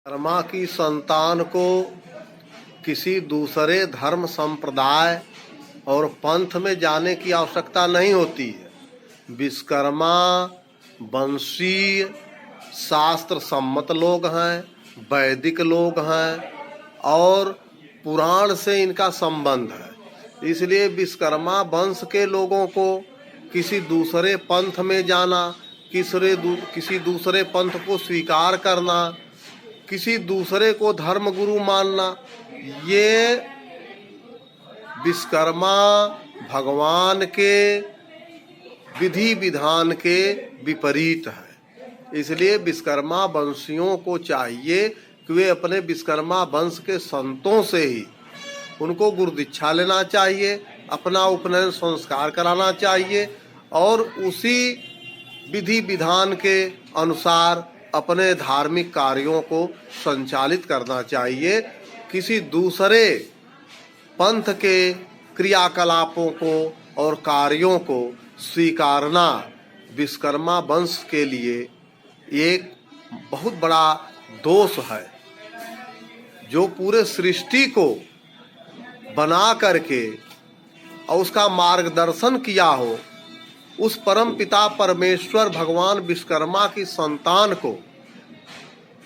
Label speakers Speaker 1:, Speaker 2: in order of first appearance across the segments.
Speaker 1: विश्वकर्मा की संतान को किसी दूसरे धर्म संप्रदाय और पंथ में जाने की आवश्यकता नहीं होती है। विश्वकर्मा वंशीय शास्त्र सम्मत लोग हैं, वैदिक लोग हैं और पुराण से इनका संबंध है। इसलिए विश्वकर्मा वंश के लोगों को किसी दूसरे पंथ में जाना, किसी दूसरे पंथ को स्वीकार करना, किसी दूसरे को धर्म गुरु मानना, ये विश्वकर्मा भगवान के विधि विधान के विपरीत है। इसलिए विश्वकर्मा वंशियों को चाहिए कि वे अपने विश्वकर्मा वंश के संतों से ही उनको गुरु दीक्षा लेना चाहिए, अपना उपनयन संस्कार कराना चाहिए और उसी विधि विधान के अनुसार अपने धार्मिक कार्यों को संचालित करना चाहिए। किसी दूसरे पंथ के क्रियाकलापों को और कार्यों को स्वीकारना विश्वकर्मा वंश के लिए एक बहुत बड़ा दोष है। जो पूरे सृष्टि को बना करके और उसका मार्गदर्शन किया हो, उस परम पिता परमेश्वर भगवान विश्वकर्मा की संतान को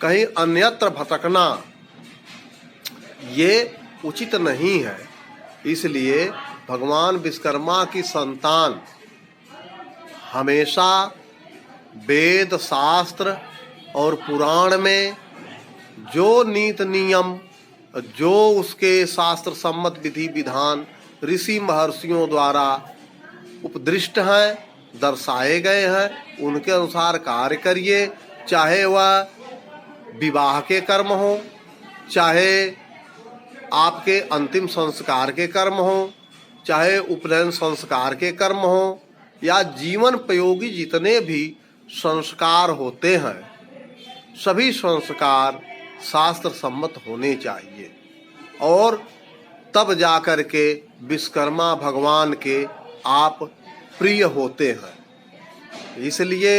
Speaker 1: कहीं अन्यत्र भटकना ये उचित नहीं है। इसलिए भगवान विश्वकर्मा की संतान हमेशा वेद शास्त्र और पुराण में जो नीति नियम, जो उसके शास्त्र सम्मत विधि विधान ऋषि महर्षियों द्वारा उपदृष्ट हैं, दर्शाए गए हैं, उनके अनुसार कार्य करिए। चाहे वह विवाह के कर्म हो, चाहे आपके अंतिम संस्कार के कर्म हो, चाहे उपनयन संस्कार के कर्म हो, या जीवन उपयोगी जितने भी संस्कार होते हैं, सभी संस्कार शास्त्र सम्मत होने चाहिए और तब जाकर के विश्वकर्मा भगवान के आप प्रिय होते हैं। इसलिए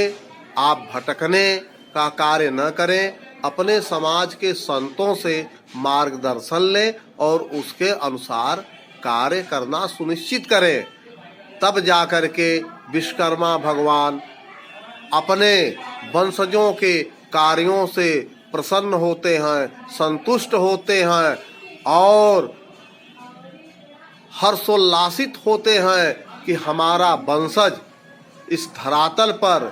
Speaker 1: आप भटकने का कार्य न करें, अपने समाज के संतों से मार्गदर्शन लें और उसके अनुसार कार्य करना सुनिश्चित करें। तब जाकर के विश्वकर्मा भगवान अपने वंशजों के कार्यों से प्रसन्न होते हैं, संतुष्ट होते हैं और हर्षोल्लासित होते हैं कि हमारा वंशज इस धरातल पर,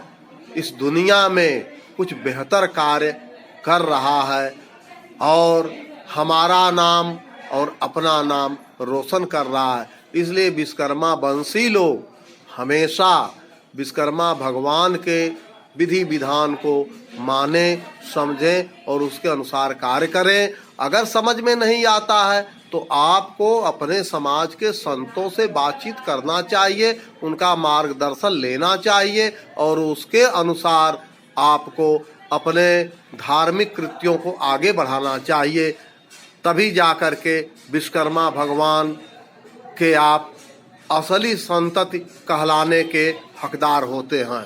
Speaker 1: इस दुनिया में कुछ बेहतर कार्य कर रहा है और हमारा नाम और अपना नाम रोशन कर रहा है। इसलिए विश्वकर्मा वंशी लोग हमेशा विश्वकर्मा भगवान के विधि विधान को माने, समझें और उसके अनुसार कार्य करें। अगर समझ में नहीं आता है तो आपको अपने समाज के संतों से बातचीत करना चाहिए, उनका मार्गदर्शन लेना चाहिए और उसके अनुसार आपको अपने धार्मिक कृत्यों को आगे बढ़ाना चाहिए। तभी जाकर के विश्वकर्मा भगवान के आप असली संतति कहलाने के हकदार होते हैं।